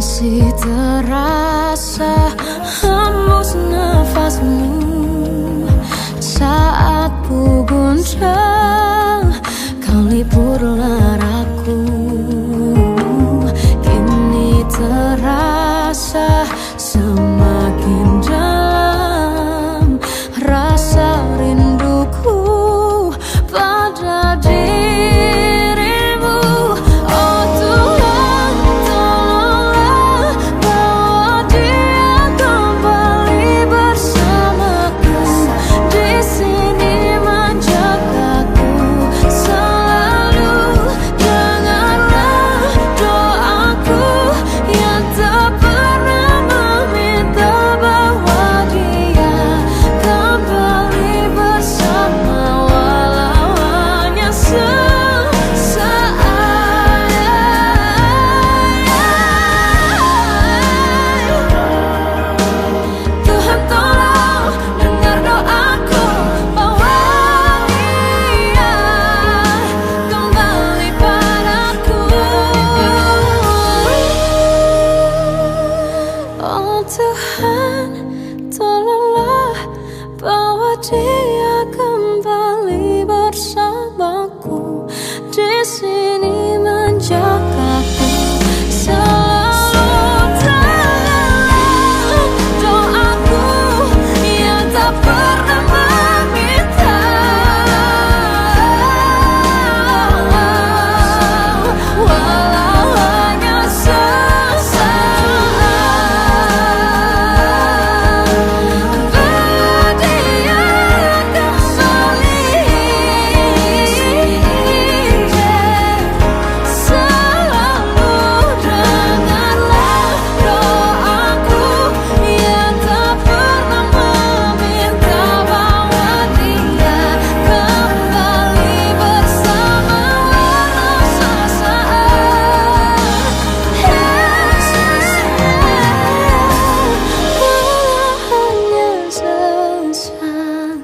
masih terasa hembus nafasmu saat ku guncang, kau lipurlah raku. Kini terasa semakin dalam rasa rinduku pada dirimu. Oh Tuhan, tolonglah bawa dia kembali bersamaku. Di sini menjagaku selalu. Dengarlah doaku yang tak pernah meminta bawa dia kembali bersama, walau hanya sesaat. Tuhan tolong dengar doaku, bawa dia kembali padaku. Oh Tuhan, tolonglah bawa dia kembali bersamaku. Di sini menjagaku selalu. Dengarlah doaku yang tak pernah meminta, walau hanya sesaat. Bawa dia kembali selalu. Dengarlah doaku yang tak pernah meminta, bawa dia kembali bersama, walau sesaat. Walau hanya sesaat.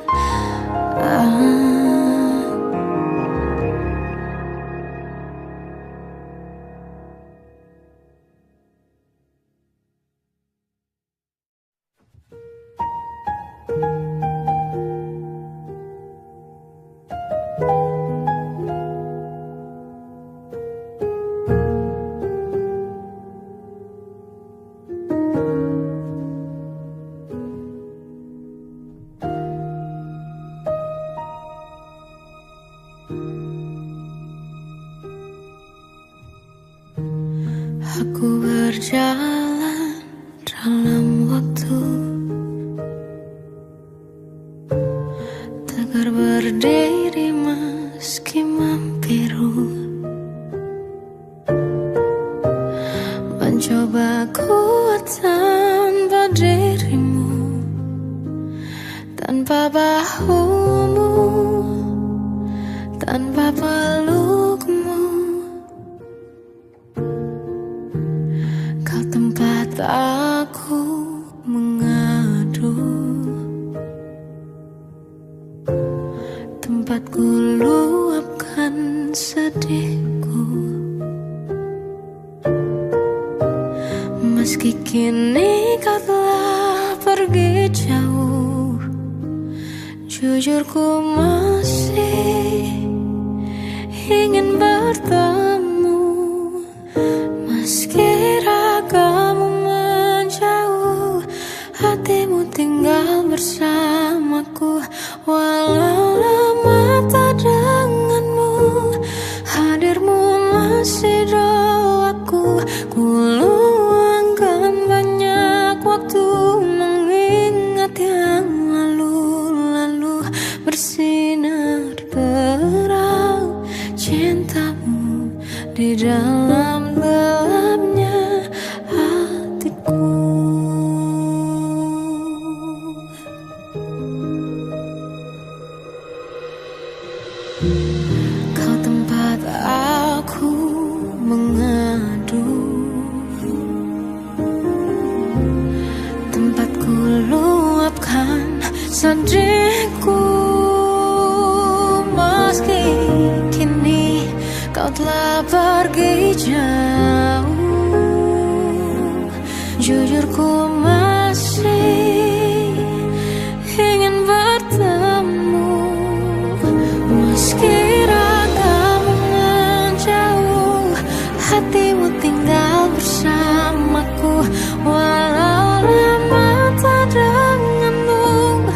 Aku berjalan dalam waktu, tegar berdiri meski membiru, mencoba kuat tanpa dirimu, tanpa bahumu, tanpa pelukmu. Kau tempat aku mengadu, tempat ku luapkan sedihku. Meski kini kau telah pergi jauh, jujur ku masih ingin bertemu. Meski ragamu menjauh, hatimu tinggal bersamaku. Walau lama tak denganmu, hadirmu masih doaku. Ku luangkan banyak waktu mengingat yang lalu-lalu. Bersinar terang cintamu di dalam gelapnya hatiku. Kau tempat aku mengadu, tempat ku luapkan sedihku. Meski kini kau telah pergi jauh, Jujur ku masih ingin bertemu, meski ragamu menjauh, hatimu tinggal bersamaku. Walau lama tak denganmu,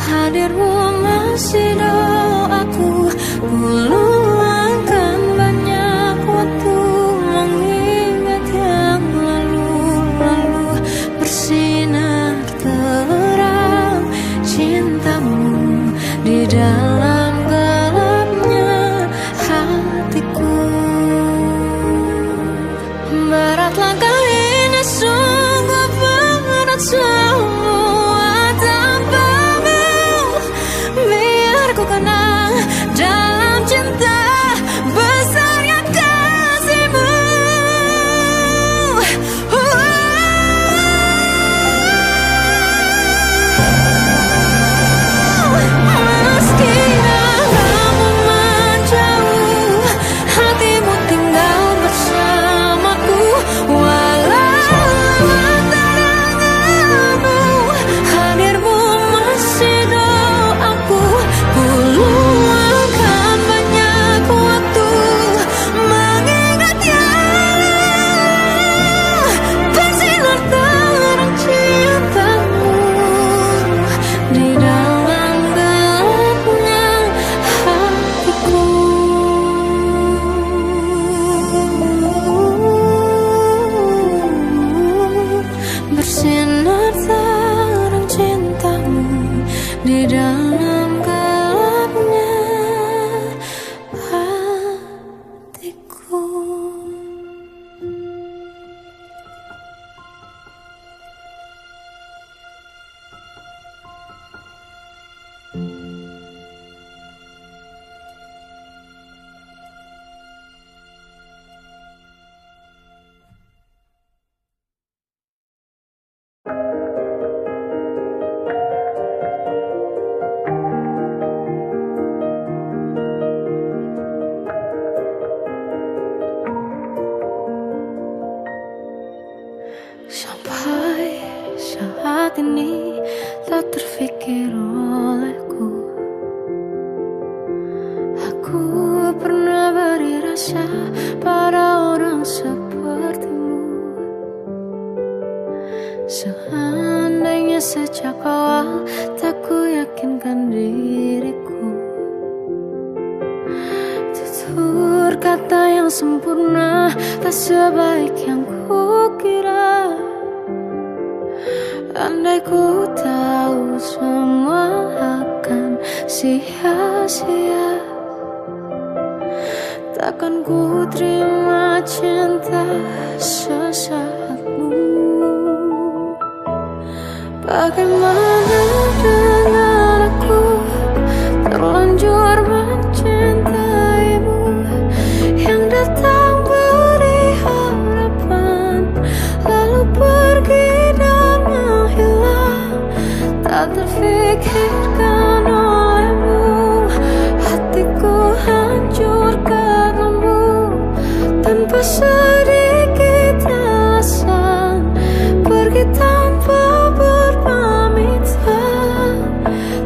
hadirmu masih doaku. Ku luangkan banyak waktu mengingat yang lalu-lalu, bersinar terang cintamu di dalam gelapnya hatiku. Berat langkah ini, sungguh berat semua tanpamu. Biar ku kenang dalam cinta besarnya kasihmu. Meski ragamu menjauh, hatimu tinggal bersamaku. Walau tak denganmu, hadirmu masih doaku. Ku luangkan banyak waktu mengingat yang bersinar terang cintamu di dalam gelapnya hatiku. Bersinar terang cintamu di dalam gelapnya hatiku. Sampai saat ini tak terfikir olehku, aku pernah beri rasa pada orang sepertimu. Seandainya sejak awal tak ku yakinkan diriku, tutur kata yang sempurna tak sebaik yang kukira. Andai ku tahu semua akan sia-sia, takkan ku terima cinta sesaatmu. Bagaimana dengan aku, terlanjur mencintaimu, yang datang beri harapan lalu pergi dan menghilang. Tak terfikirkan olehmu, hatiku hancur karenamu. Tanpa sedikit alasan, pergi tanpa berpamitan.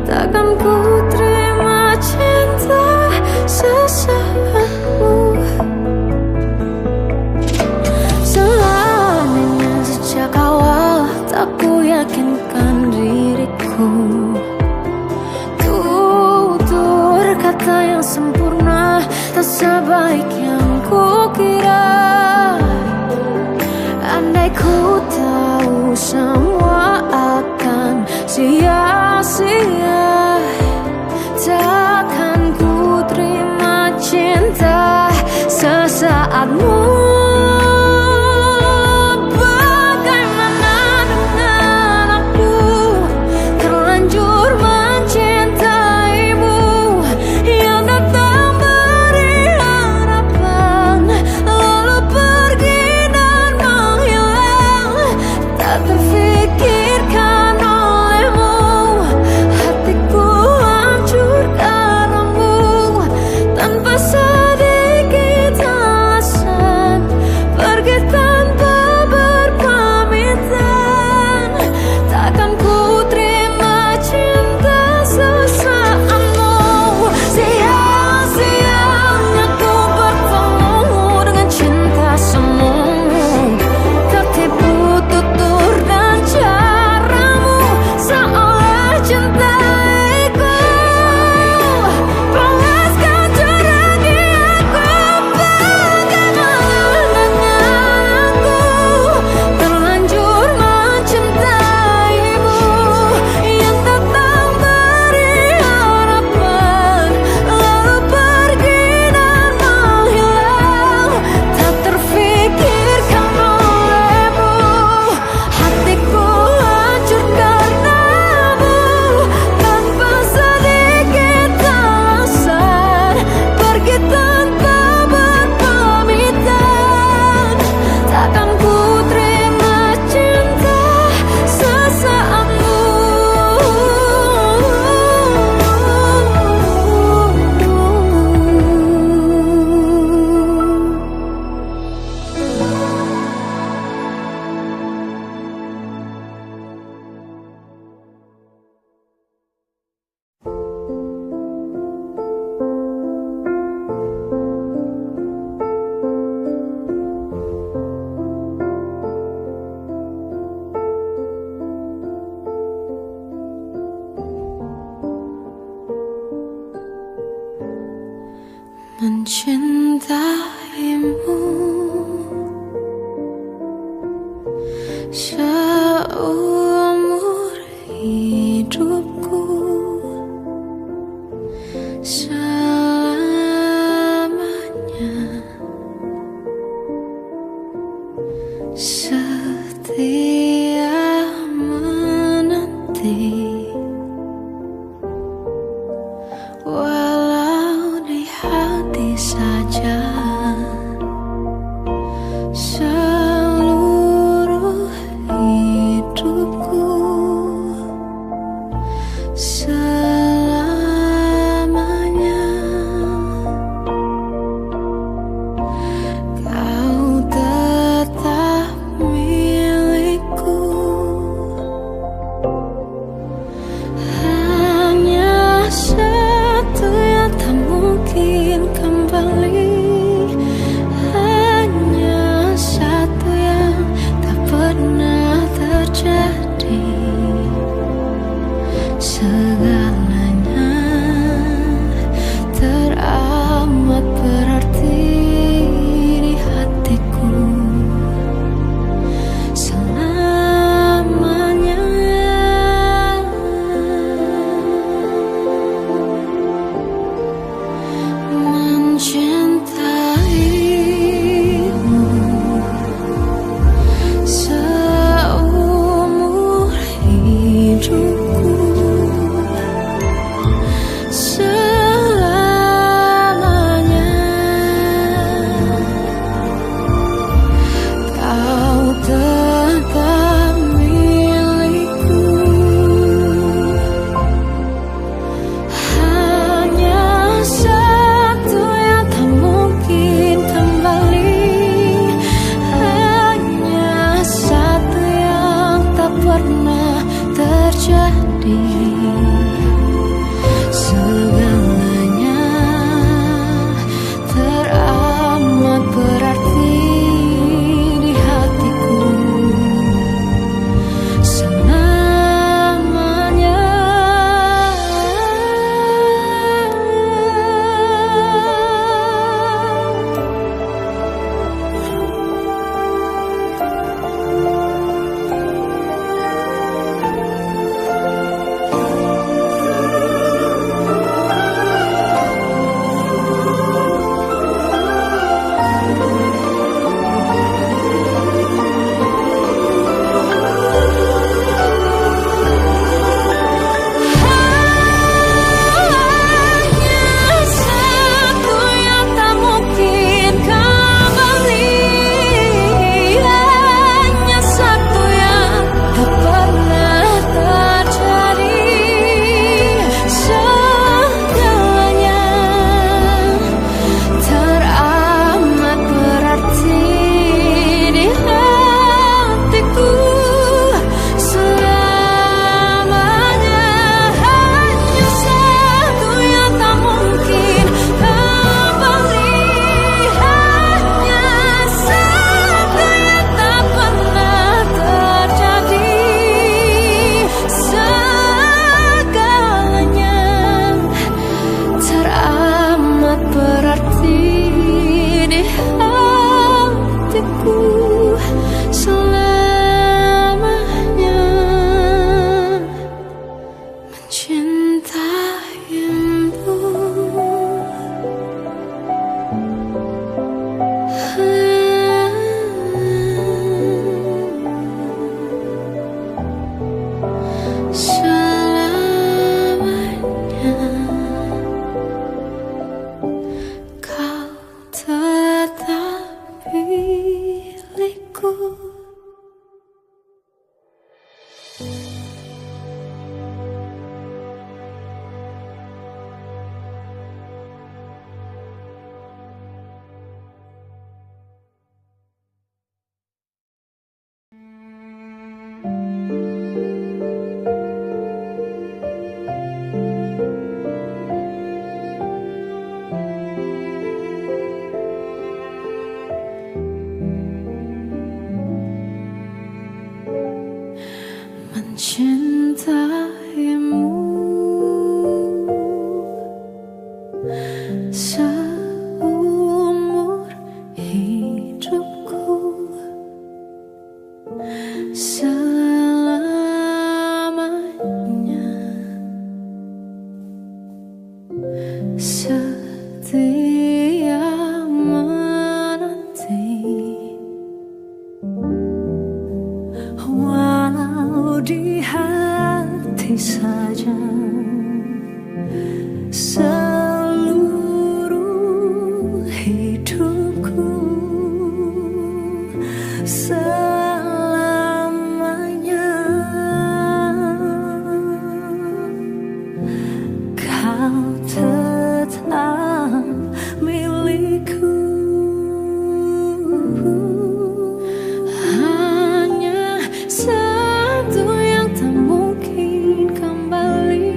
Takkan ku terima cinta sesaatmu. Selamanya sejak awal tak ku yakinkan diriku, tutur kata yang sempurna tak sebaik yang kukira. Andai ku tahu semua akan sia-sia, takkan ku terima cinta sesaatmu. mencintaimu seumur hidupku, selamanya setia menanti. Walau di hati saja seluruh hidupku, selamanya kau tetap milikku. Hanya satu yang tak mungkin kembali, hanya satu yang tak pernah terjadi. Segalanya teramat berarti di hatiku selamanya. Mencintaimu seumur hidupku, selamanya kau tetap milikku. Hanya satu yang tak mungkin kembali, hanya satu yang tak pernah terjadi. Segalanya teramat berarti di hatiku selamanya. Hanya satu yang tak mungkin kembali, hanya satu yang tak pernah terjadi. Segalanya teramat berarti di hatiku selamanya. Hanya satu yang tak mungkin kembali, hanya satu yang tak pernah terjadi. Segalanya teramat berarti di hatiku selamanya. Mencintaimu selamanya kau tetap milikku. mencintaimu seumur di hati saja. Seluruh hidupku selamanya kau tetap milikku. Hanya satu yang tak mungkin kembali,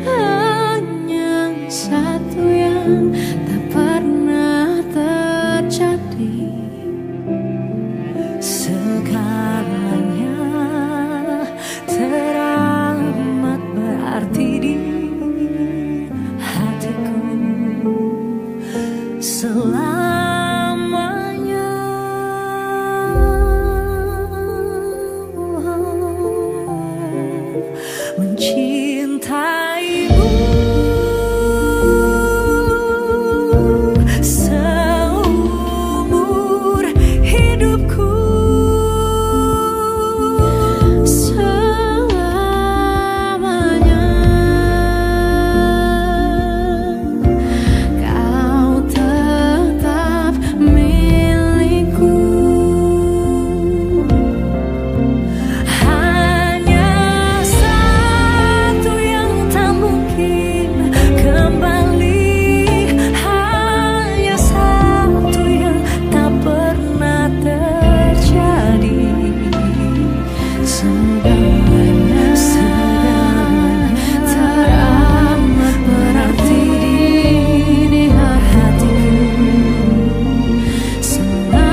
hanya satu yang tak pernah terjadi. Segalanya teramat berarti di hatiku selamanya. Mencintaimu seumur hidupku. Selamanya kau tetap milikku. Hanya satu yang tak mungkin kembali, hanya satu yang tak pernah terjadi. Segalanya teramat berarti di hatiku selamanya.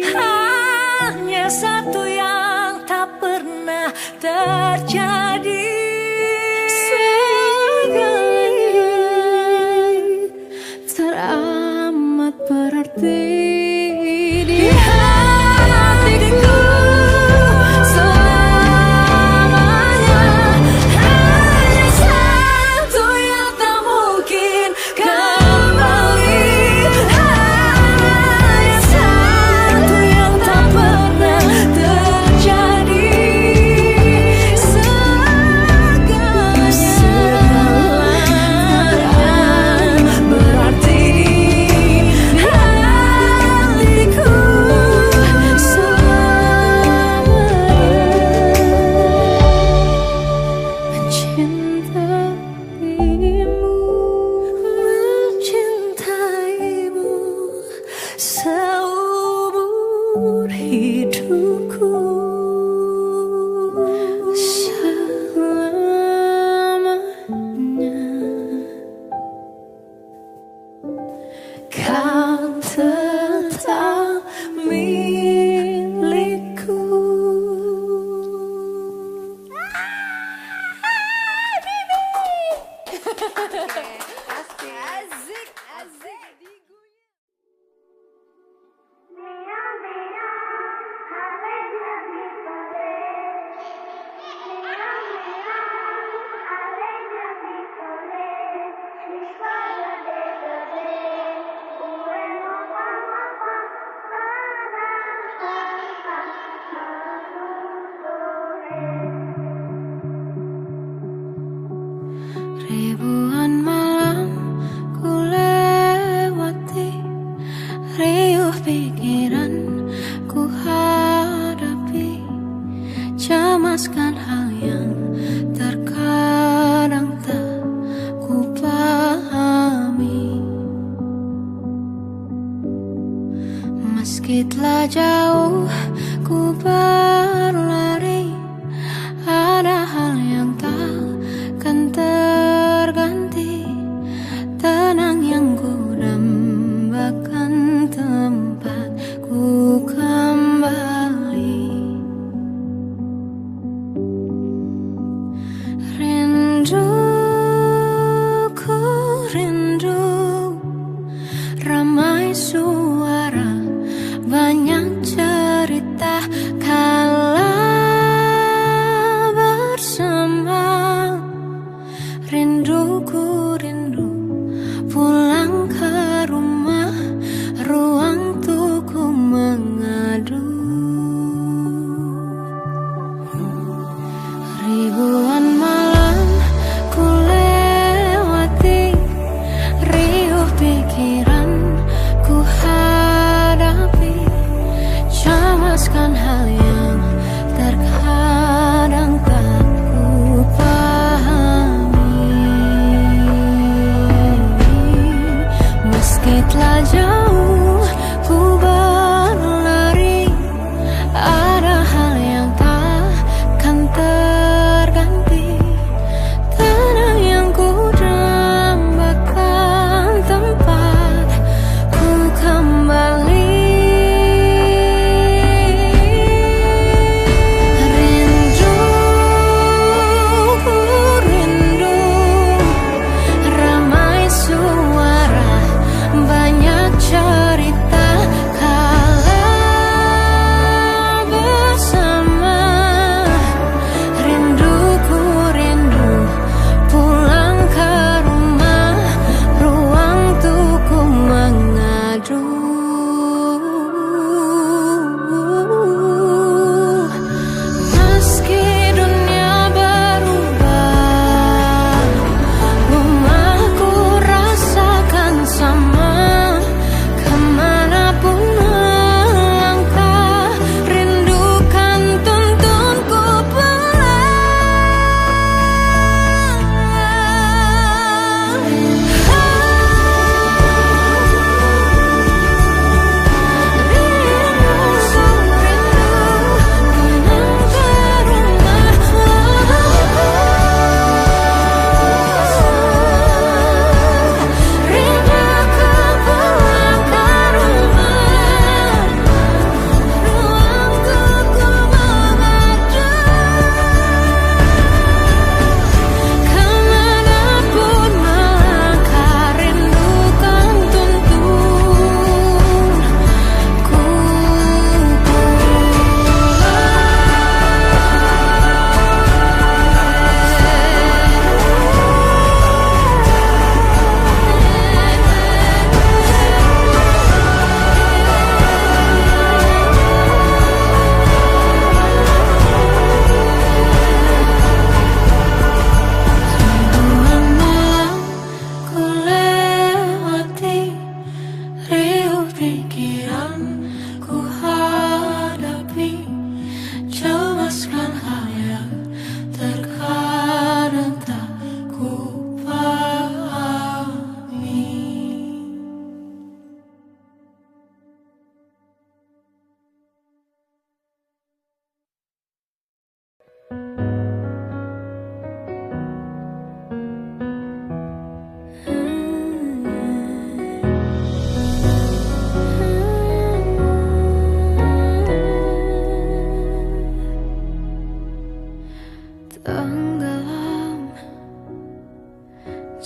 Hanya satu yang tak pernah terjadi. Segalanya teramat berarti di hatiku selamanya. Hanya satu yang tak mungkin kembali, hanya satu yang tak pernah terjadi. Segalanya berarti di hatiku mencintaimu seumur hidupku selamanya. kau tetap milikku. Asik, asik. Ribuan malam ku lewati, riuh pikiran ku hadapi, cemaskan hal yang terkadang tak ku pahami. Meski telah jauh ku berlari, ada hal yang takkan terjadi.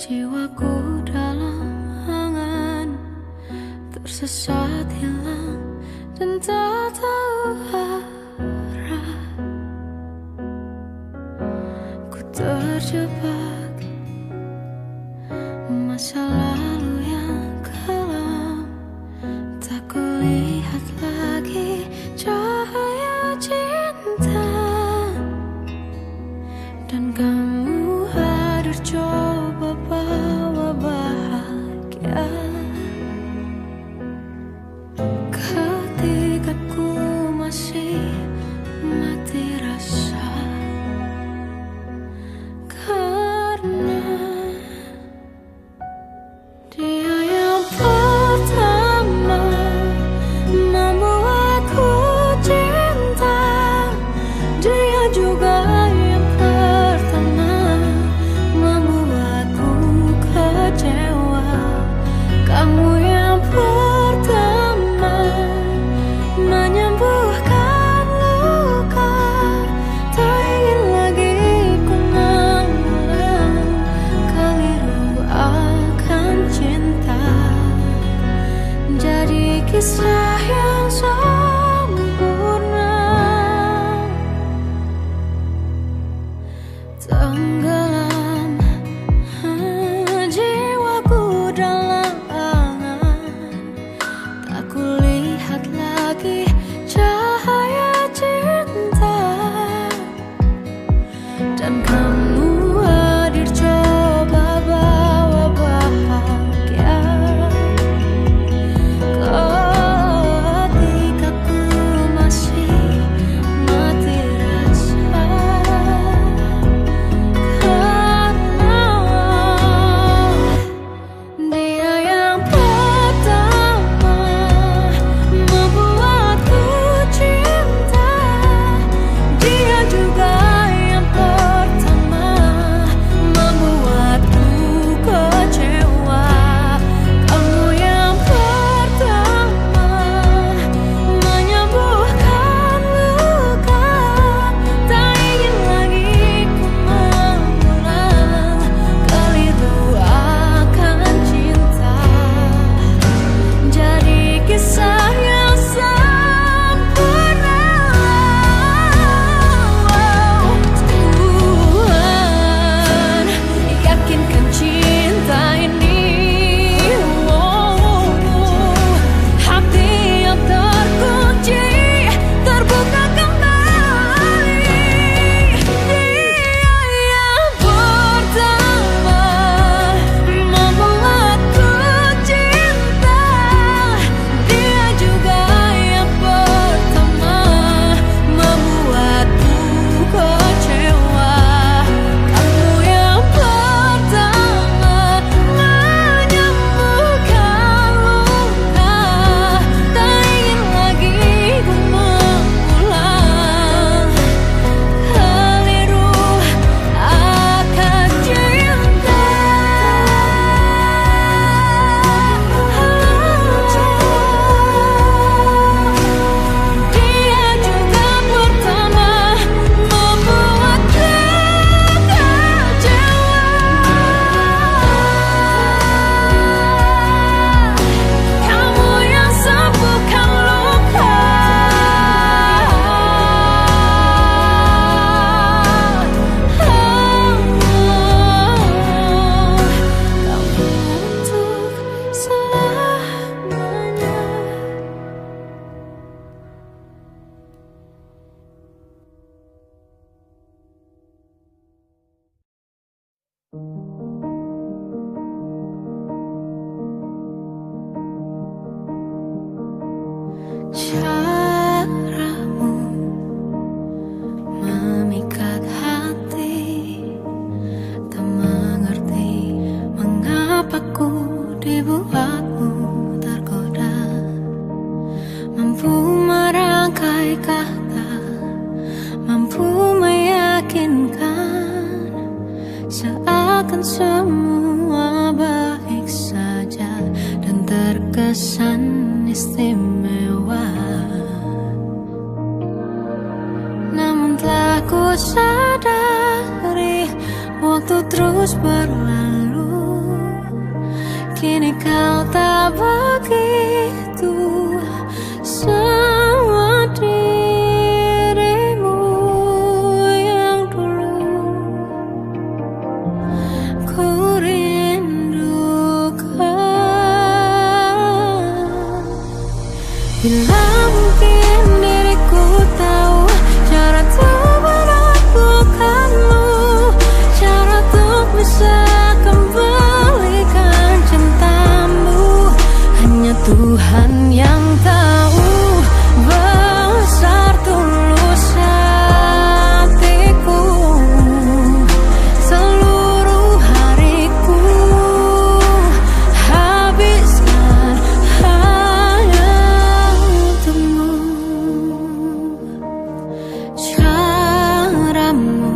Jiwaku dalam angan, tersesat hilang dan tak tahu arah. Ku terjebak masa lalu yang kelam, tak kulihat lagi cahaya cinta. Dan kamu hadir coba bawa bahagia. Ketika ku masih mati rasa, karena dia yang pertama membuatku cinta. Dia juga yang pertama membuatku kecewa. Kamu yang pertama menyembuhkan luka. Tak ingin lagi ku mengulang keliru akan cinta. Jadi kisah yang sempurna, tenggelam jiwaku dalam angan, tak kulihat lagi cahaya cinta. Dan kamu hadir coba bawa bahagia. Ketika ku masih mati rasa, karena dia yang pertama membuatku cinta. Dia juga yang pertama membuatku kecewa. Kamu yang pertama menyembuhkan luka. Tak ingin lagi ku mengulang keliru akan cinta. Jadi kisah yang sempurna. Tuhan yakinkan cinta ini. Hati yang terkunci terbuka kembali. Dia yang pertama membuatku cinta. Dia juga yang pertama membuatku kecewa. Kamu yang pertama menyembuhkan luka. Tak ingin lagi ku mengulang keliru akan cinta. Dia juga pertama membuatku kecewa. Kamu yang sembuhkan luka. Kamu untuk selamanya. Caramu memikat hati, tak mengerti mengapa ku dibuatmu tergoda. Mampu merangkai kata, mampu meyakinkan, seakan semua baik saja dan terkesan istimewa. Namun telah ku sadari waktu terus berlalu. kini kau tak begitu sama dirimu yang dulu ku rindukan. Bila mungkin diriku tahu cara untuk menaklukkanmu, cara untuk bisa kembalikan cintamu, hanya Tuhan yang tahu besar tulus hatiku. Seluruh hariku habiskan hanya untukmu. Caramu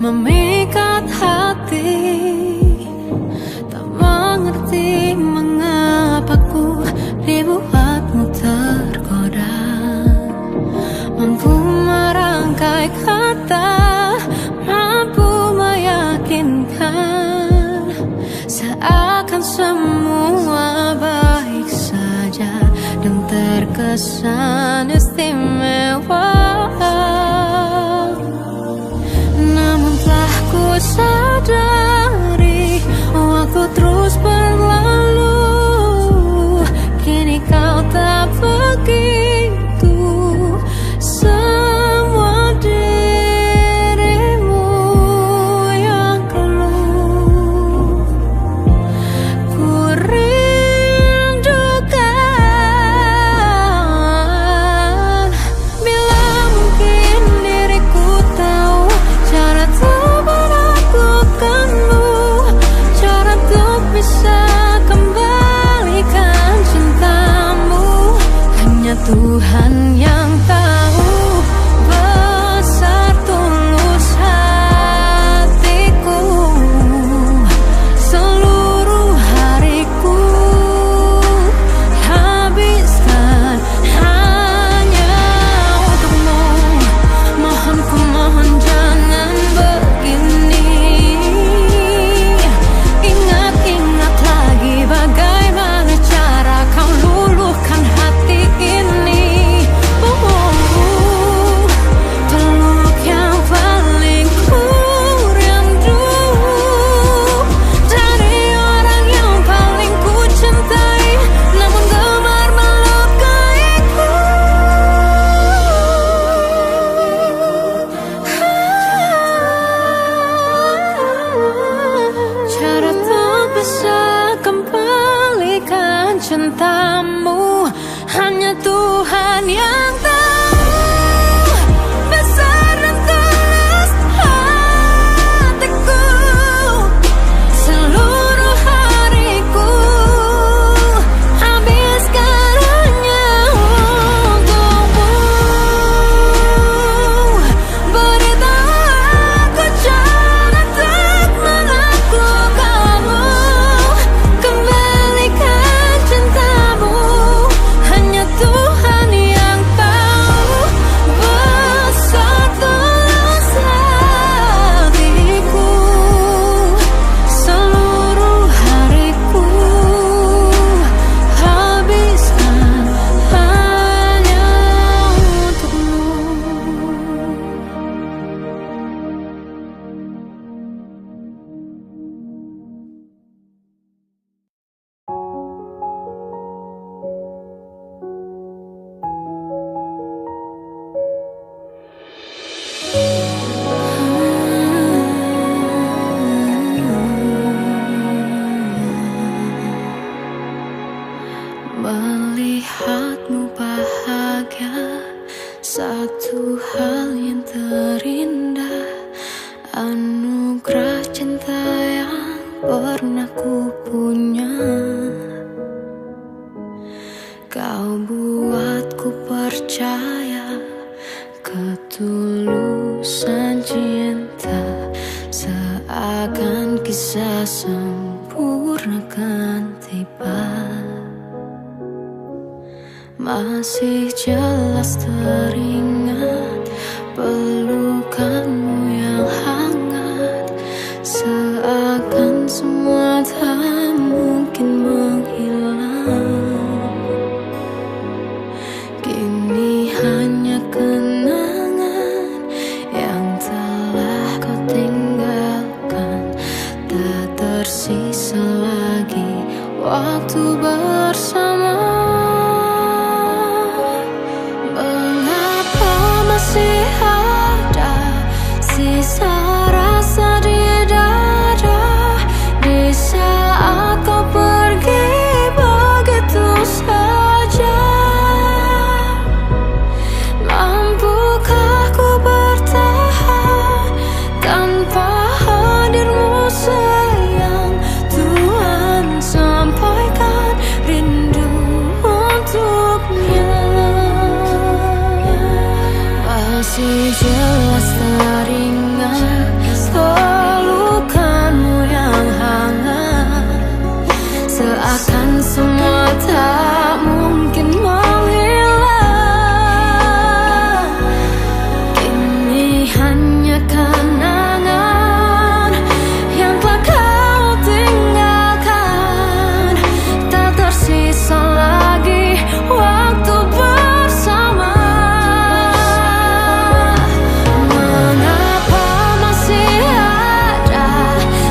memikat hati, tak mengerti mengapa ku dibuatmu tergoda. Mampu merangkai kata, mampu meyakinkan, seakan semua baik saja dan terkesan istimewa. Namun telah ku sadari waktu terus berlalu, kini kau tak begitu semua dirimu yang keluh ku rindukan. Bila mungkin diriku tahu cara untuk menaklukkanmu, cara untuk bisa kembalikan cintamu, hanya Tuhan yang tahu besar tulus hatiku. Seluruh hariku habiskan hanya untukmu. Mohon ku mohon jangan begini. Ingat-ingat lagi bagaimana cara kau luluhkan hati ini. Peluk yang paling ku rindu dari orang yang paling ku cintai, namun gemar melukaiku. Cara untuk bisa kembalikan cintamu, hanya Tuhan yang tahu besar dan tulus hatiku. Seluruh hariku habiskan hanya untukmu. Beritahu aku cara untuk menaklukkanmu, kembalikan cintamu, hanya Tuhan yang tahu besar tulus hatiku. Seluruh hariku habiskan hanya untukmu. Melihatmu bahagia, satu hal yang terindah, anugerah cinta yang pernah ku punya. Kau buatku percaya ketulusan cinta, seakan kisah sempurna kan tiba. Masih jelas teringat pelukanmu yang hangat, seakan semua tak tersisa lagi waktu bersama. Mengapa masih ada sisa rasa di dada di saat kau pergi begitu saja? Mampukah ku bertahan tanpa hadirmu sayang? Tuhan sampaikan rindu untuknya. Masih jelas teringat pelukanmu yang hangat, seakan semua tak mungkin menghilang. Kini hanya kenangan yang telah kau tinggalkan, tak tersisa lagi waktu bersama. Mengapa masih ada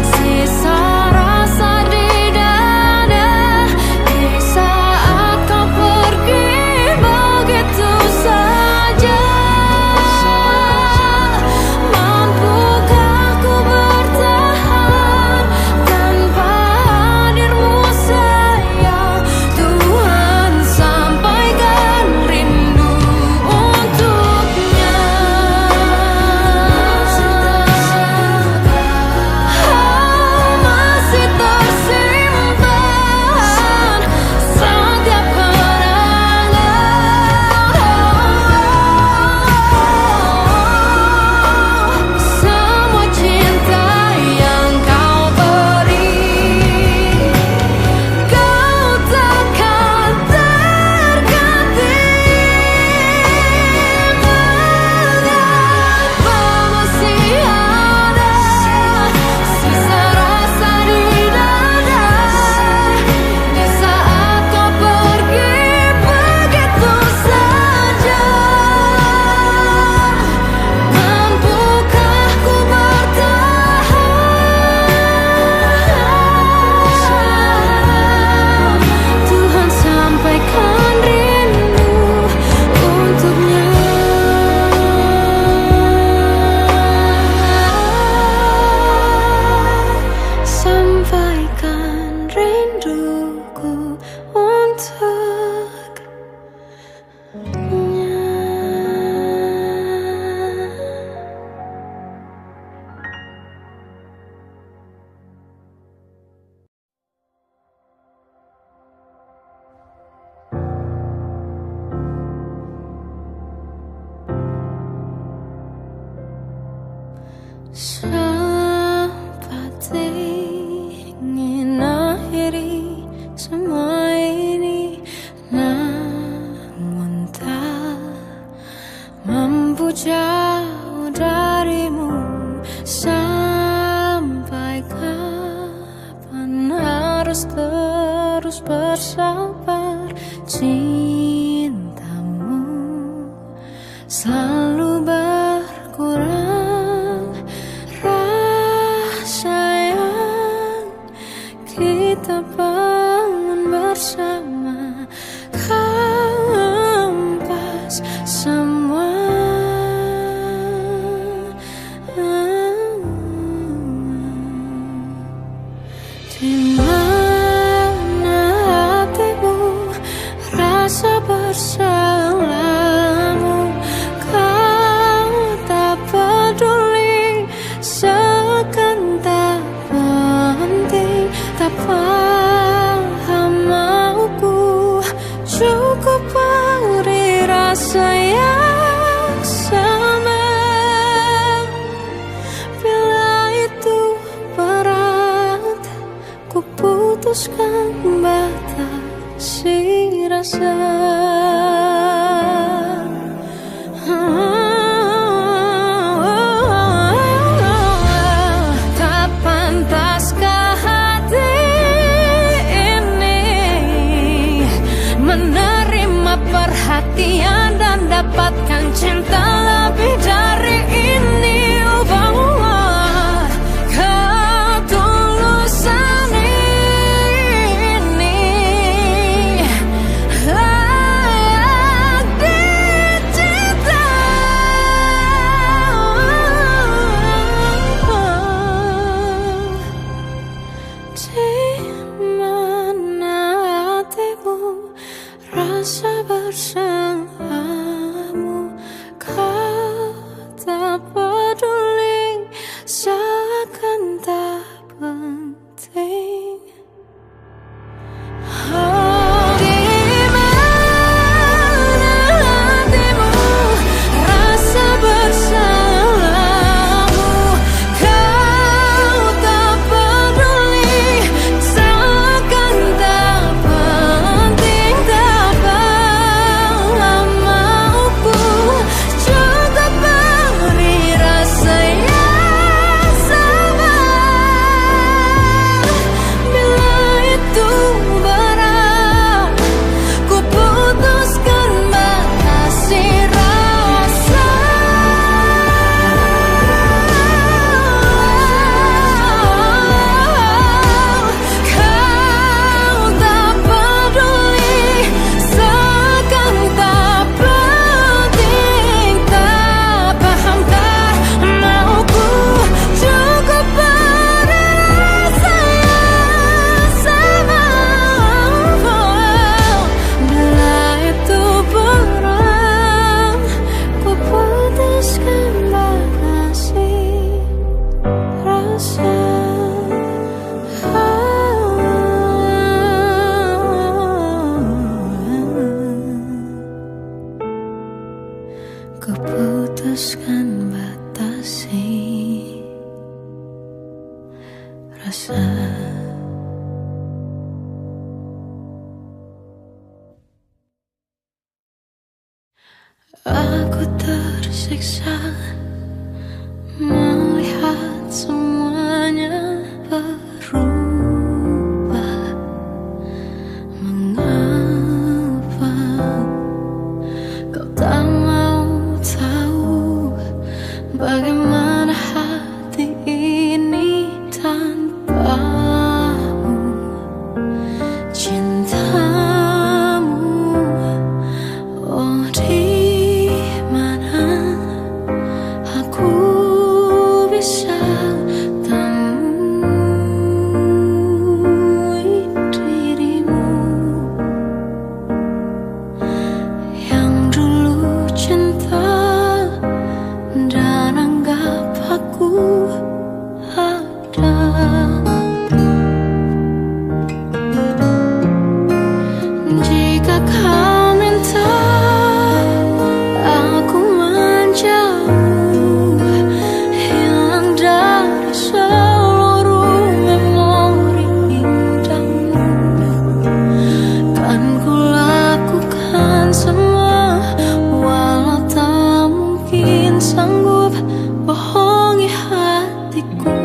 sisa rasa di dada di saat kau pergi begitu saja? Mampukah ku bertahan tanpa hadirmu sayang? Tuhan sampaikan rindu untuknya. Masih tersimpan setiap kenangan, semua cinta yang kau beri. Kau takkan terganti. Mengapa masih ada sisa rasa di dada di saat kau pergi begitu saja? Mampukah ku bertahan? Tuhan sampaikan rindu untuknya. Sampaikan rinduku untuknya. Sempat ingin akhiri semua ini, namun tak mampu jauh darimu. Sampai kapan harus terus bersabar? Cintamu selalu berkurang. Rasa yang kita bangun bersama kampas semua. Di mana hatimu, rasa bersamamu? Kau tak peduli, seakan tak penting, tak paham mauku. Cukup beri rasa yang sama. Bila itu berat, ku putuskan batasi rasa. Tak pantaskah hati ini menerima perhatian dan dapatkan cinta lebih dari ini? Oh, ketulusan rasa. Aku tersiksa melihat semuanya berubah. Mengapa kau tak mau tahu bagaimana hati ini tanpamu? Cintamu, oh di mana aku bisa temui dirimu yang dulu cinta dan anggap aku ada. Jika kau minta aku menjauh, hilang dari seluruh memori indahmu, kan ku lakukan semua, walau tak mungkin sanggup bohongi hatiku.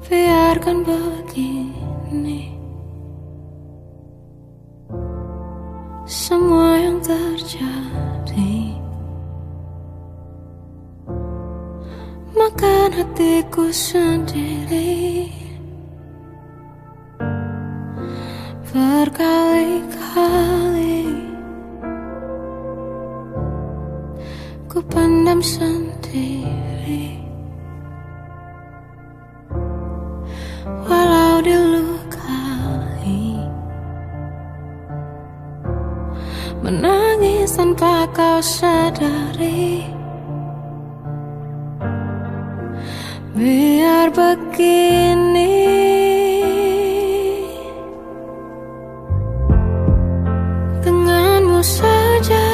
Biarkan begini semua yang terjadi, makan hatiku sendiri. Berkali-kali ku pendam sendiri, walau dilukai, menangis tanpa kau sadari. Biar begini, denganmu saja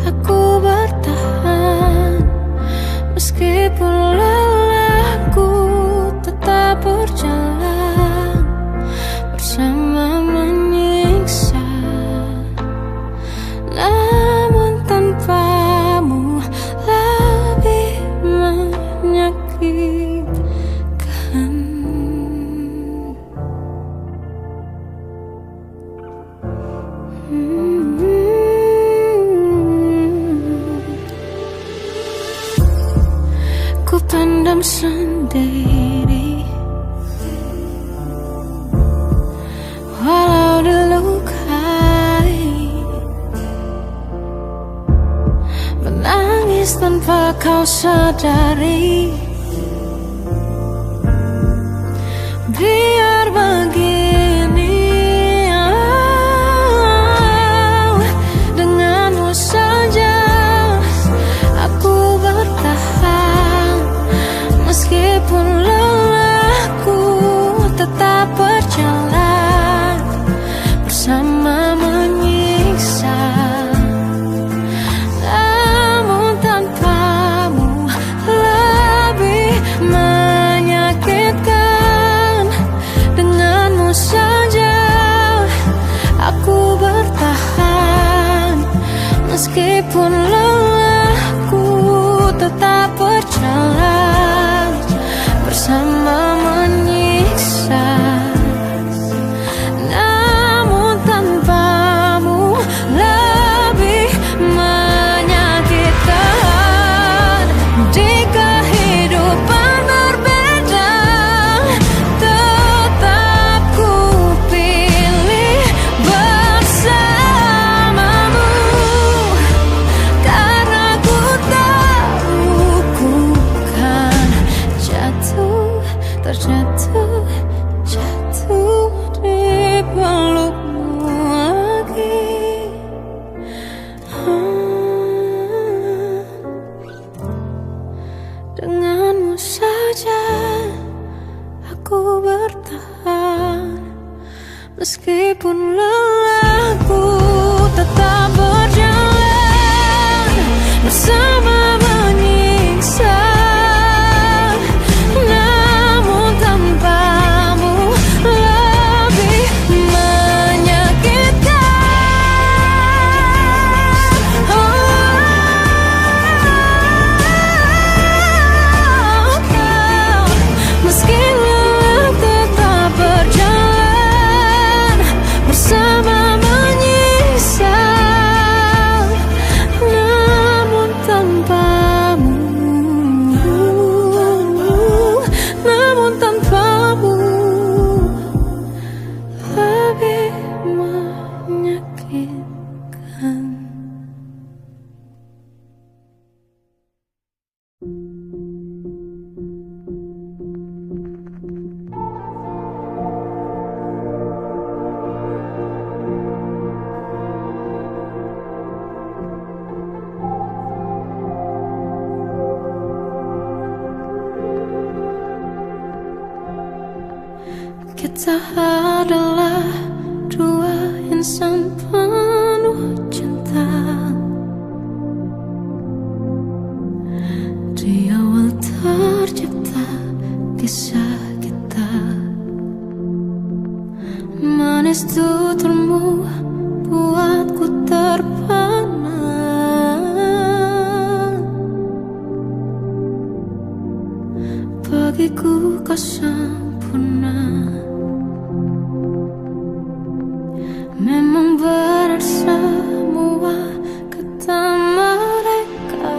aku bertahan, meskipun lelahku tetap berjalan bersama menyiksa. Namun tanpamu lebih menyakitkan. Ku pendam sendiri, walau dilukai, menangis tanpa kau sadari. Biar begini, denganmu saja aku bertahan, meskipun lelahku tetap berjalan bersama menyiksa. Namun tanpamu lebih menyakitkan. Denganmu saja aku bertahan, meskipun lelahku tetap berjalan bersama menyiksa. Namun tanpamu lebih menyakitkan. Di kehidupan berbeda, tetap ku pilih bersamamu, karena ku tahu ku kan jatuh, terjatuh, jatuh di pelukmu lagi. Denganmu saja aku bertahan, meskipun lelahku tetap berjalan bersama menyiksa. Namun tanpamu lebih menyakitkan. Meski lelah tetap berjalan bersama menyiksa. Namun tanpamu, namun tanpamu lebih menyakitkan. Kita adalah dua insan penuh cinta. Di awal tercipta kisah kita, manis tuturmu buatku terpana. Bagiku kau sempurna. Memang benar semua kata mereka,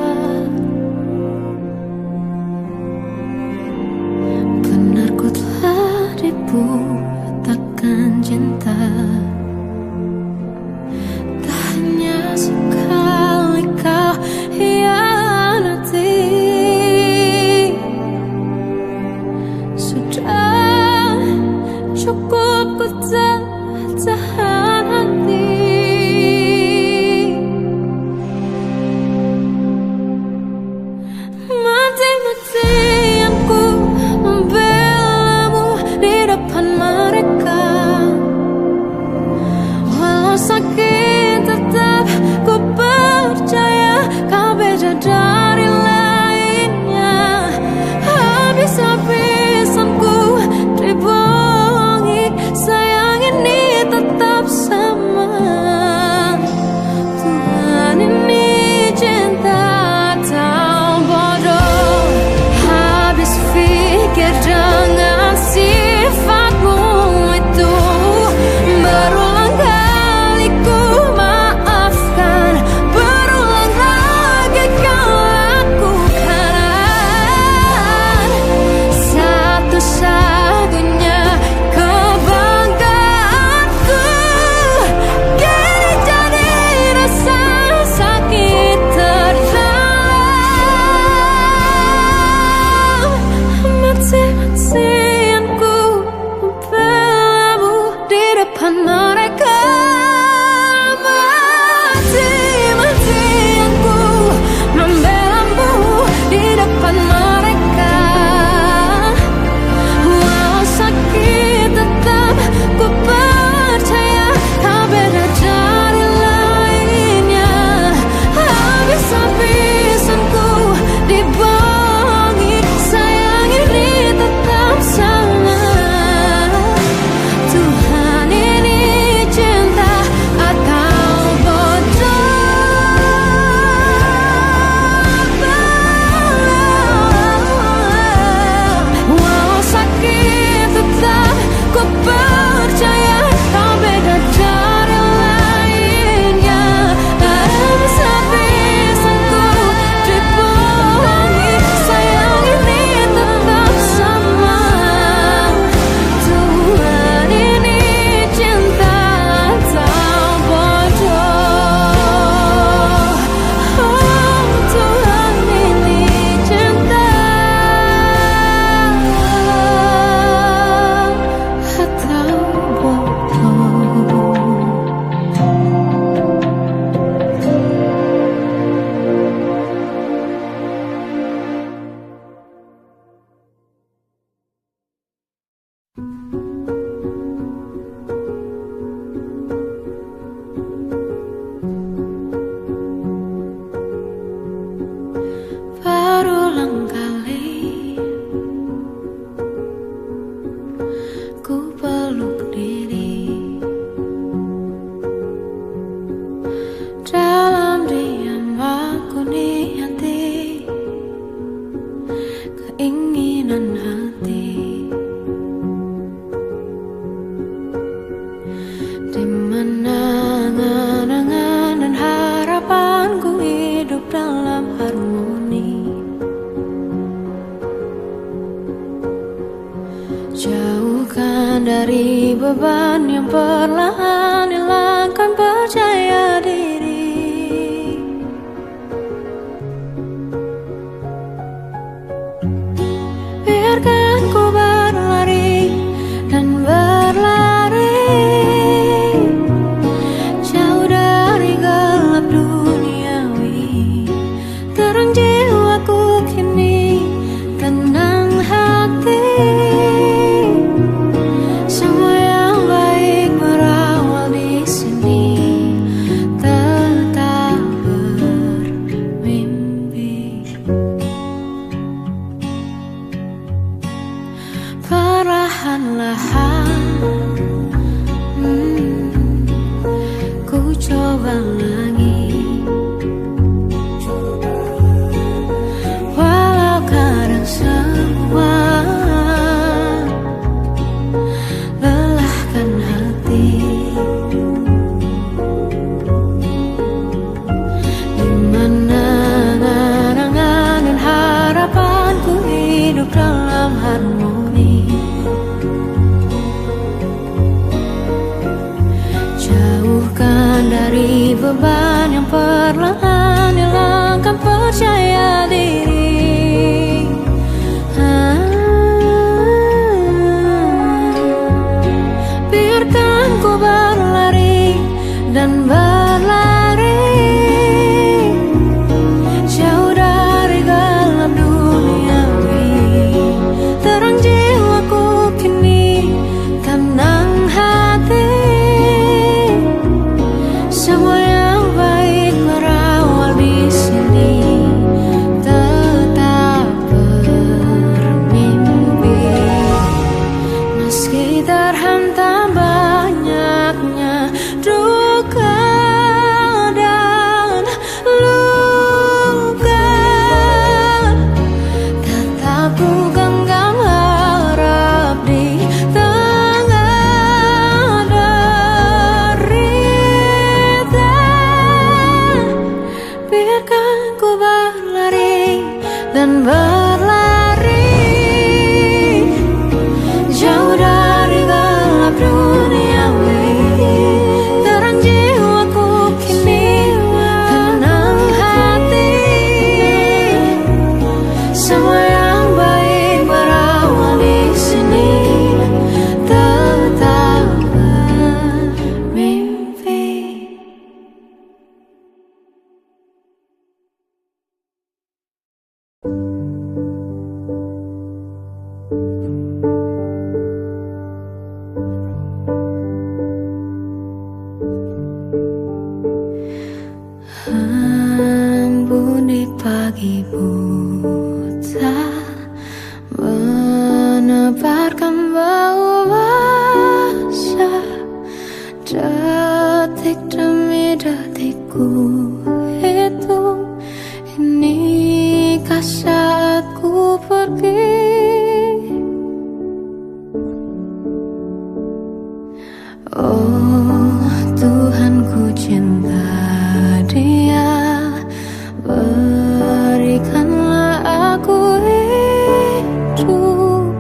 benar ku telah dibuat takkan cinta. tertahan hati. Mati-matian ku membelamu di depan mereka. Walau sakit tetap ku percaya kau beda dari lainnya. Habis-habisan ku dibohongi, sayang ini tetap sama. Tuhan ini cinta atau bodoh. Habis pikir dengan sifatmu itu, berulang kali ku maafkan, berulang lagi kau lakukan. Satu-satunya kebanggaanku kini jadi rasa sakit terdalam. Mati-matian ku membelamu di depan mereka. Mati-matian ku membelamu di depan mereka. Walau sakit tetap ku percaya kau beda dari lainnya. Habis-habisan ku dibohongi, sayang ini tetap sama. Tuhan ini cinta atau bodoh. Walau sakit tetap ku percaya kau beda dari lainnya. Habis-habisan ku dibohongi, sayang ini tetap sama. Tuhan ini cinta atau bodoh. Oh, Tuhan ini cinta atau bodoh. Berulang kali ku peluk diri, dalam diam aku niati keinginan hati. Di mana angan-angan dan harapanku hidup dalam harmoni. Jauhkan dari beban yang perlahan hilangkan percaya diri. Biarkan ku berlari dan berlari, jauh dari gelap duniawi. Terang jiwaku kini, tenang hati. Semua yang baik berawal di sini. Tetap bermimpi. Perlahan-lahan ku coba lagi. Walau kadang semua lelahkan hati. Di mana angan-angan dan harapanku hidup dalam harmoni. Jauhkan dari beban yang perlahan hilangkan percaya diri. Biarkan dan berlari jauh dari gelap duniawi. Terang jiwaku kini tenang hati. Semua yang baik berawal di sini. Tetap bermimpi meski terhantam banyaknya duka dan luka. Tetap ku genggam harap di tengah derita. Biarkan ku berlari dan berlari jauh dari gelap duniawi. Terang jiwaku kini tenang hati. Semua yang baik berawal di sini. Tetap bermimpi. Embun di pagi buta menebarkan bau basah. Detik demi detik ku hitung. Inikah saatku pergi? Oh Tuhan, ku cinta Dia. Berikanlah aku hidup.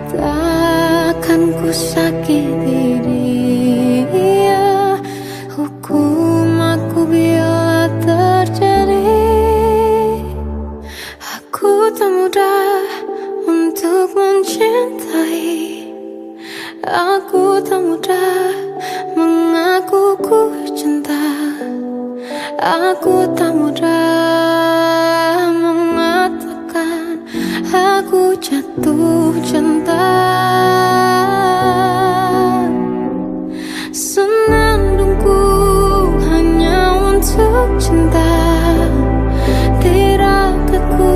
Takkan ku sakiti Dia. Hukum aku bila terjadi. Aku tak mudah untuk mencintai. Aku tak mudah mengaku ku cinta. Aku tak mudah mengatakan aku jatuh cinta. Senandungku hanya untuk cinta. Tirakatku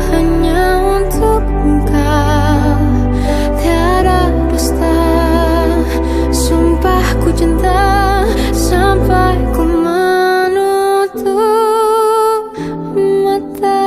hanya untuk engkau. Tiada dusta, sumpah ku cinta sampai ku menutup mata.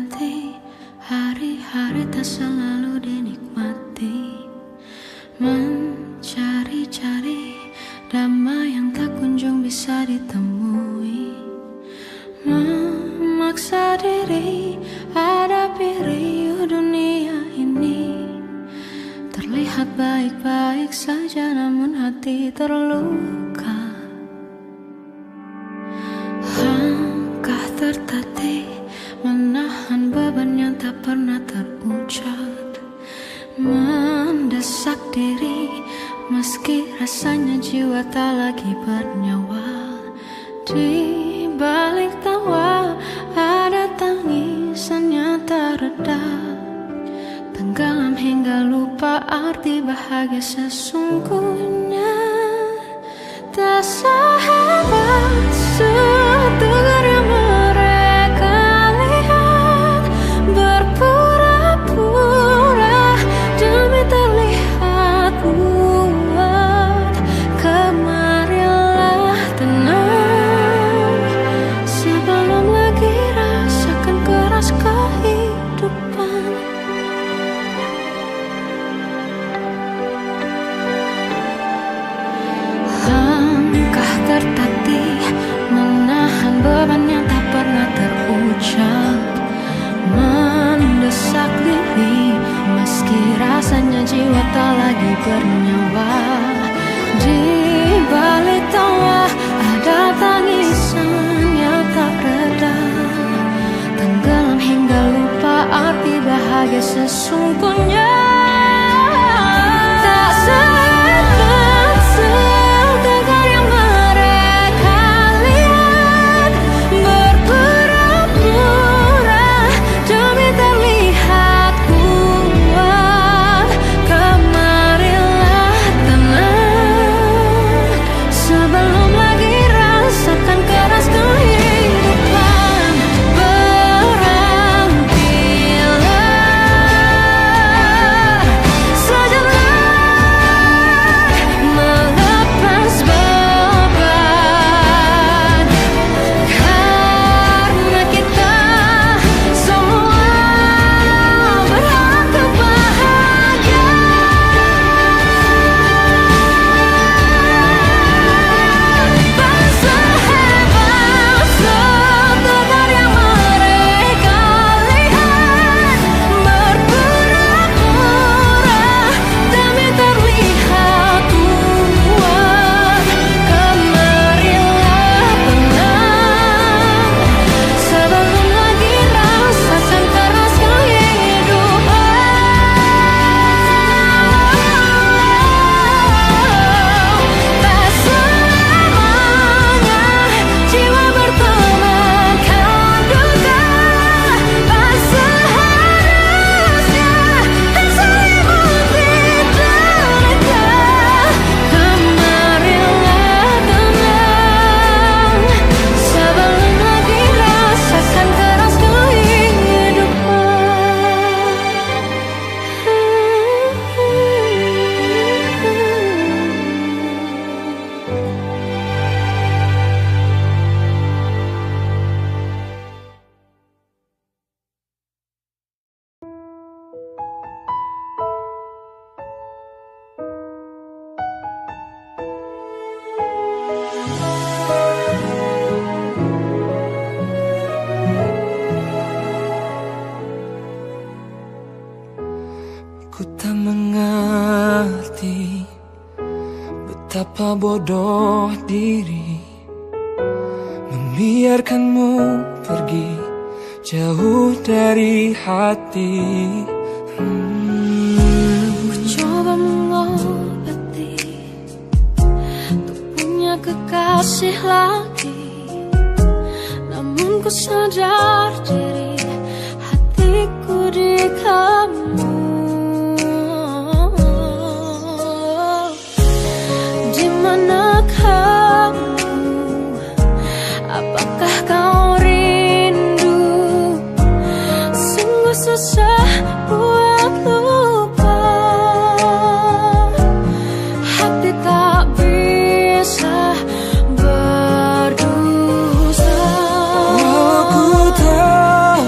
berhenti, hari-hari tak selalu dinikmati, mencari-cari damai yang tak kunjung bisa ditemui, memaksa diri hadapi riuh dunia ini. Terlihat baik-baik saja namun hati terluka. Langkah tertatih menahan beban yang tak pernah terucap, mendesak diri meski rasanya jiwa tak lagi bernyawa. Di balik tawa ada tangisan yang tak reda, tenggelam hingga lupa arti bahagia sesungguhnya. Tak sehebat setegar yang mereka lihat, berpura-pura demi terlihat kuat. Kemarilah tenang sebelum lagi rasakan keras kehidupan. Langkah tertatih menahan beban yang tak pernah terucap, mendesak diri meski rasanya jiwa tak lagi bernyawa. Di balik tawa ada tangisan yang tak reda, tenggelam hingga lupa arti bahagia sesungguhnya. Tak sehebat setegar yang mereka lihat, berpura-pura demi terlihat kuat. Kemarilah tenang sebelum lagi rasakan keras kehidupan. Berhentilah sejenak melepas beban, karena kita semua berhak untuk bahagia. Tak sehebat setegar yang mereka lihat, berpura-pura demi terlihat kuat. Kemarilah tenang sebelum lagi rasakan keras kehidupan. Tak selamanya jiwa bertemakan duka, tak seharusnya terselimuti derita. Kemarilah tenang sebelum lagi rasakan keras Ku tak mengerti betapa bodoh diri membiarkanmu pergi jauh dari hati. Ku coba mengobati untuk punya kekasih lagi, namun ku sadar diri hatiku di kamu. Di mana kamu? Apakah kau rindu? Sungguh susah buat lupa, hati tak bisa berdosa. Aku tahu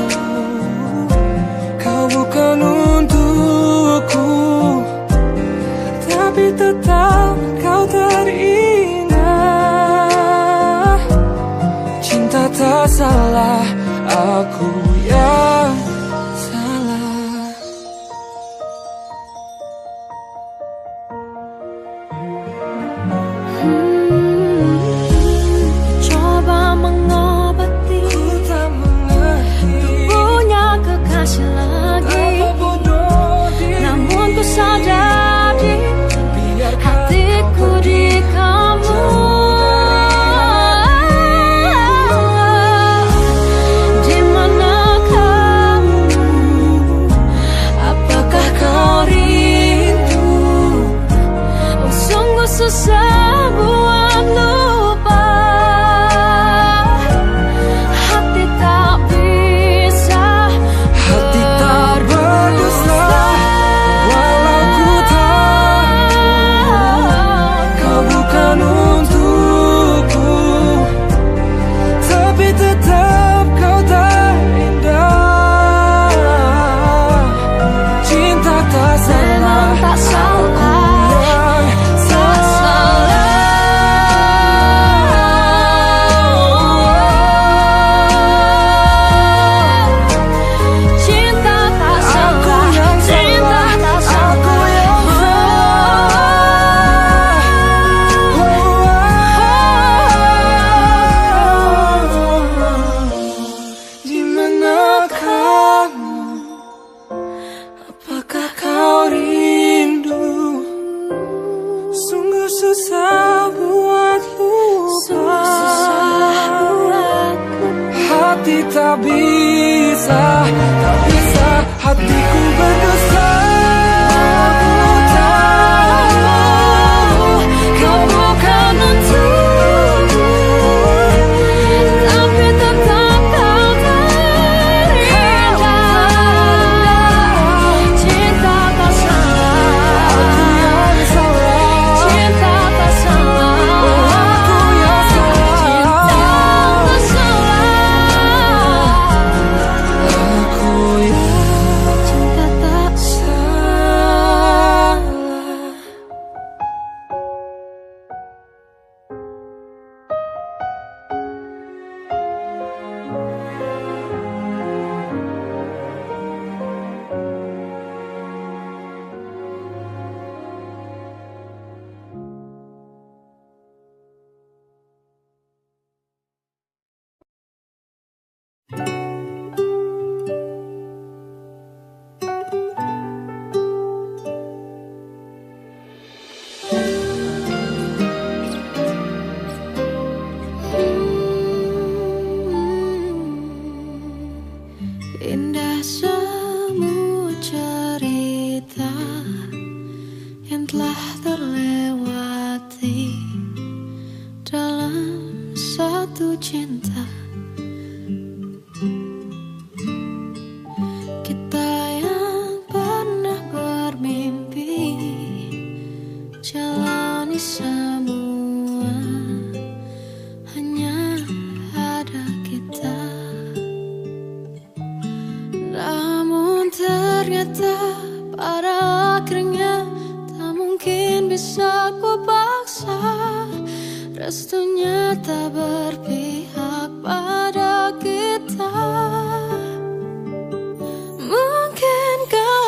ternyata pada akhirnya tak mungkin bisa ku paksa. Restunya tak berpihak pada kita. Mungkinkah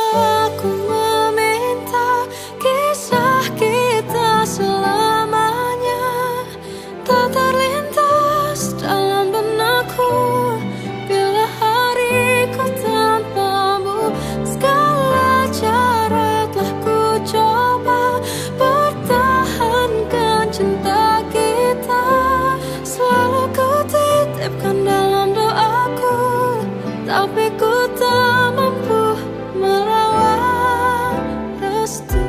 aku meminta kisah kita selamanya tak terlintas dalam benakku bila hariku tanpamu. Segala cara telah ku coba pertahankan cinta kita. Selalu ku titipkan dalam doaku, tapi ku tak mampu melawan restu.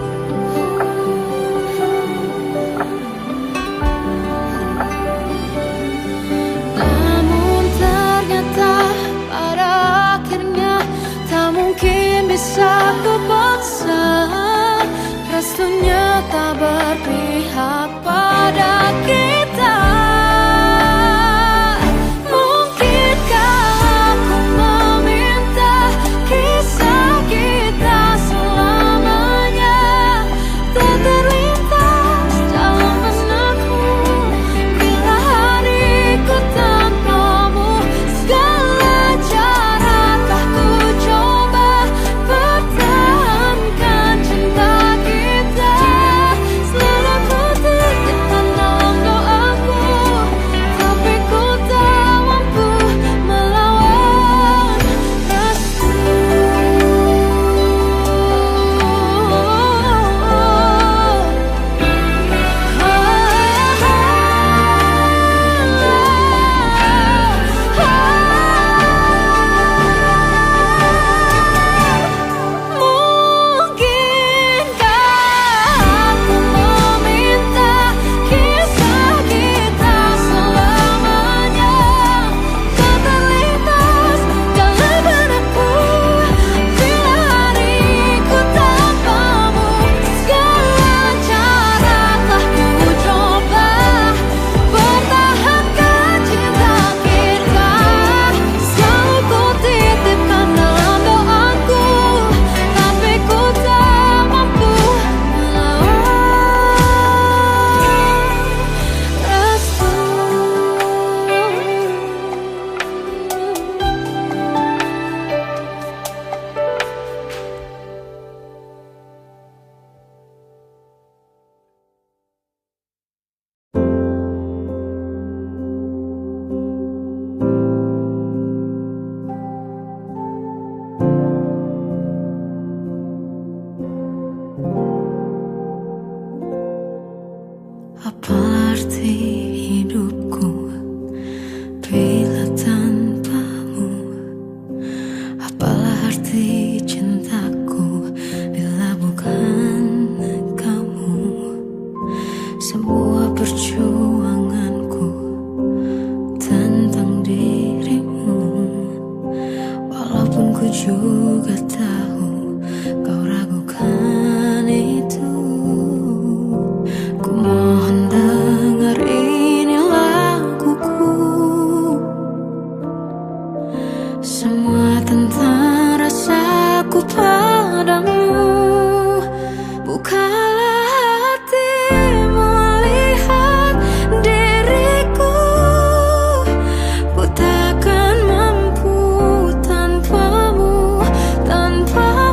Namun ternyata pada akhirnya tak mungkin bisa ku paksa. Restunya tak berpihak pada kita. Apa arti hidupku bila tanpamu? Apalah arti cintaku bila bukan kamu? Semua perjuanganku tentang dirimu, walaupun ku juga tahu kau ragukan itu. Ku mohon dengar ini laguku, semua tentang rasaku padamu. Bukalah hatimu, lihat diriku. Ku takkan mampu tanpamu, tanpa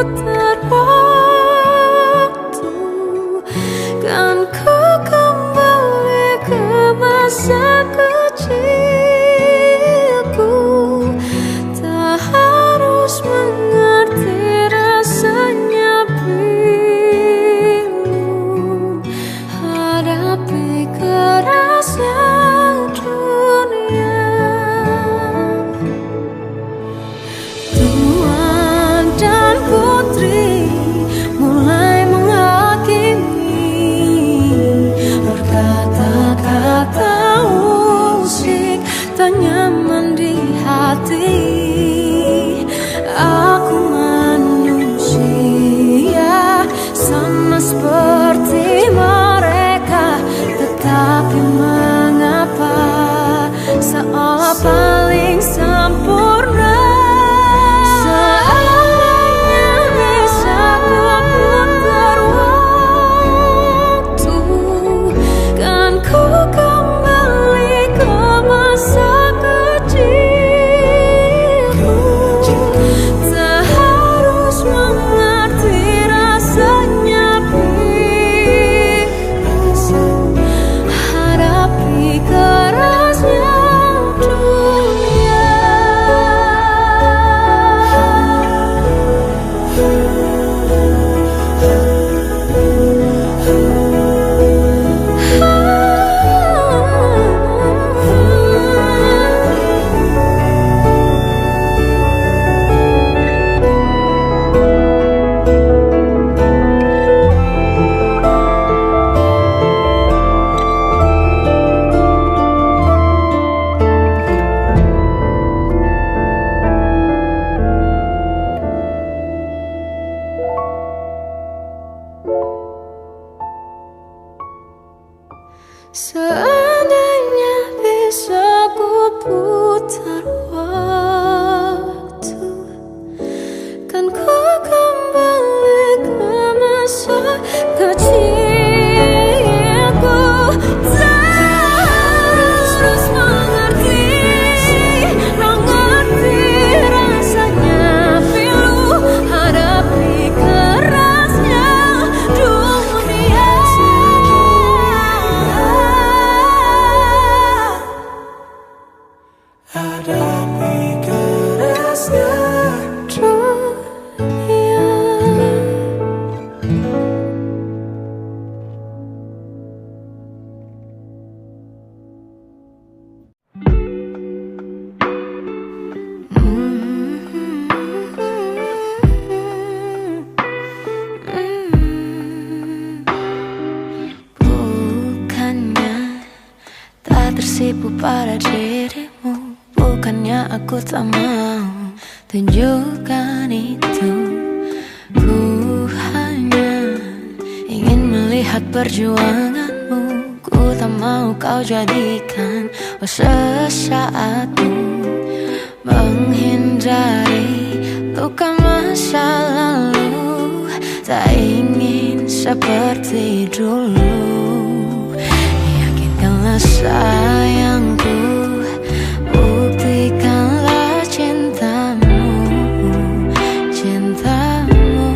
putar waktu, kan ku kembali ke masa kecilku. Tak harus mengerti rasanya bingung hadapi kerasnya dunia. Tuan dan putri mulai menghakimi, berkata-kata musik tak nyaman di hati. Aku manusia sama seperti mereka, tetapi mengapa seolah paling sempurna. Seandainya bisa ku putar waktu, kan ku kembali ke masa kecilku. Tak harus mengerti rasanya bingung hadapi kerasnya dunia. Seandainya bisa ku putar waktu, kan ku kembali ke masa kecilku. Tak harus mengerti rasanya pilu hadapi kerasnya dunia. Hadapi kerasnya dunia. Bukannya tak tersipu pada dirimu, bukannya aku tak mau tunjukkan itu. Ku hanya ingin melihat perjuanganmu. Ku tak mau kau jadikan sesaatmu menghindari luka masa lalu. Tak ingin seperti dulu. Yakinkanlah sayangku, buktikanlah cintamu, cintamu.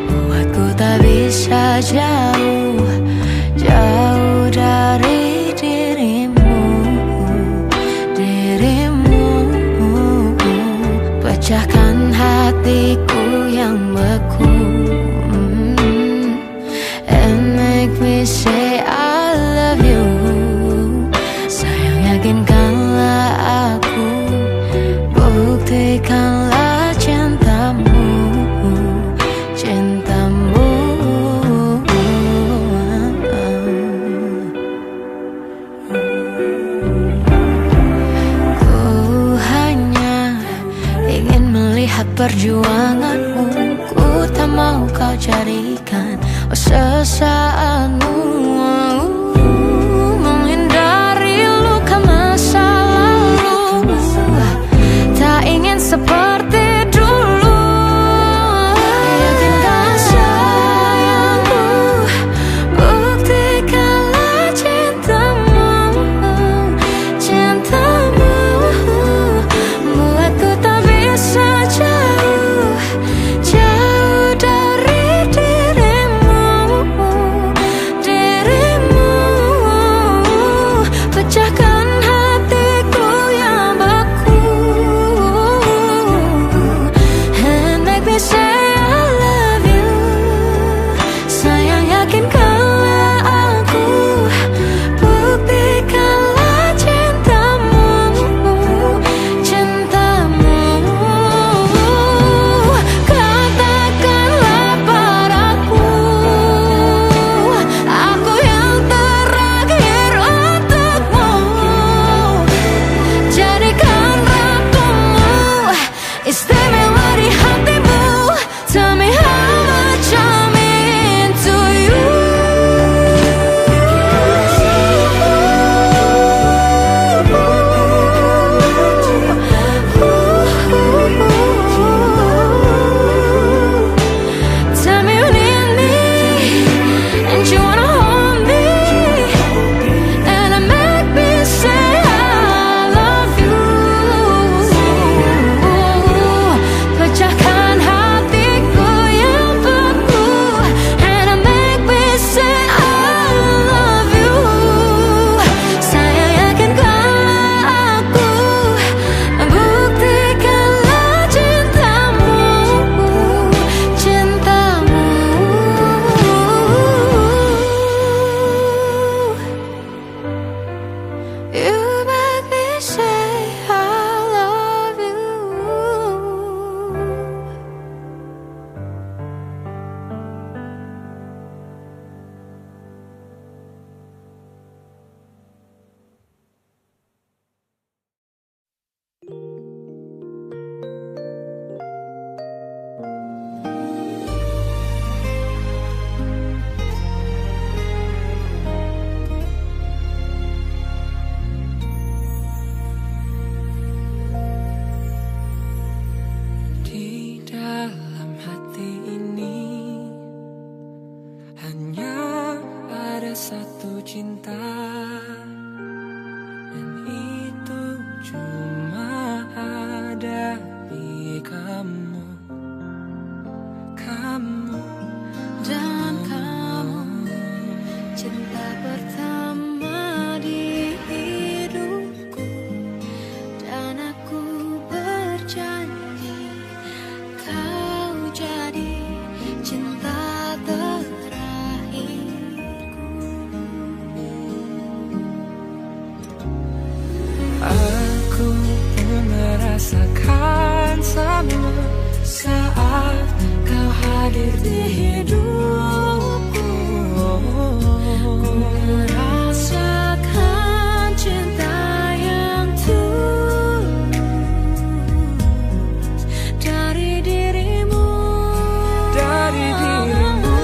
Buatku tak bisa jauh, jauh dari dirimu, dirimu. Pecahkan hatiku yang beku, and make me say I love you. Sayang, yakinkanlah aku, buktikanlah cintamu, cintamu. Ku hanya ingin melihat perjuanganmu. Ku tak mau kau jadikan sesaatmu menghindari luka masa lalu. Tak ingin seperti dulu. Yakinkan sayangku, buktikanlah cintamu, cintamu. Buatku tak bisa jauh, jauh kamu dan kamu, cinta pertama di hidupku. Dan aku berjanji kau jadi cinta terakhirku. Aku pun merasakan sama saat kau hadir di hidupku. Merasakan cinta yang tulus dari dirimu, Dari dirimu.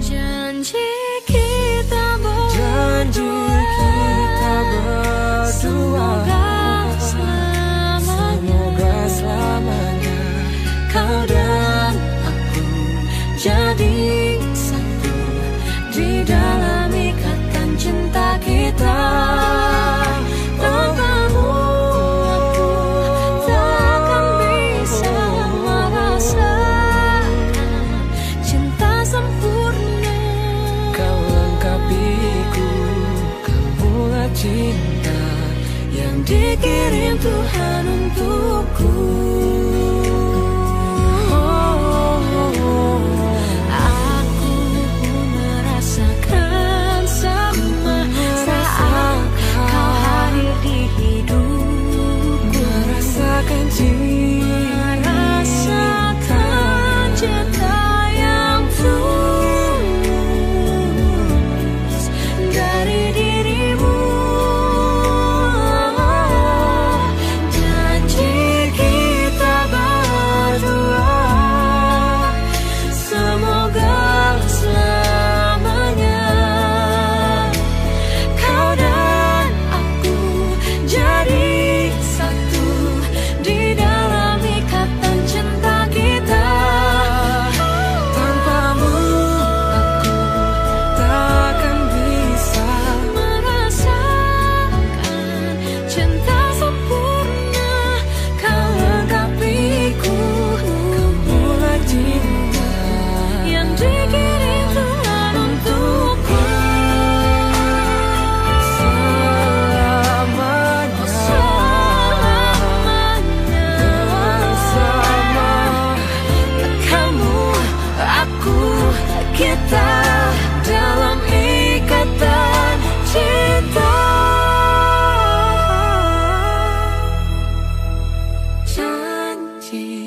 Janji kita berdua, Janji kita berdua, semoga selamanya kau dan aku jadi satu di dalam ikatan cinta kita. Tanpamu aku takkan bisa merasakan cinta sempurna. kau lengkapiku, kamulah cinta yang Dikirim Tuhan untukku. Aku merasakan sama saat kau hadir di hidupku. merasakan Merasakan cinta yang tulus dari dirimu. Janji kita berdua, semoga selamanya kau dan aku jadi satu di dalam ikatan cinta kita. Tanpamu aku takkan bisa Merasakan cinta sempurna, kau lengkapiku, kamulah cinta yang dikirim Tuhan untukku. selamanya Selamanya bersama. kamu, aku, kita dalam ikatan cinta. Janji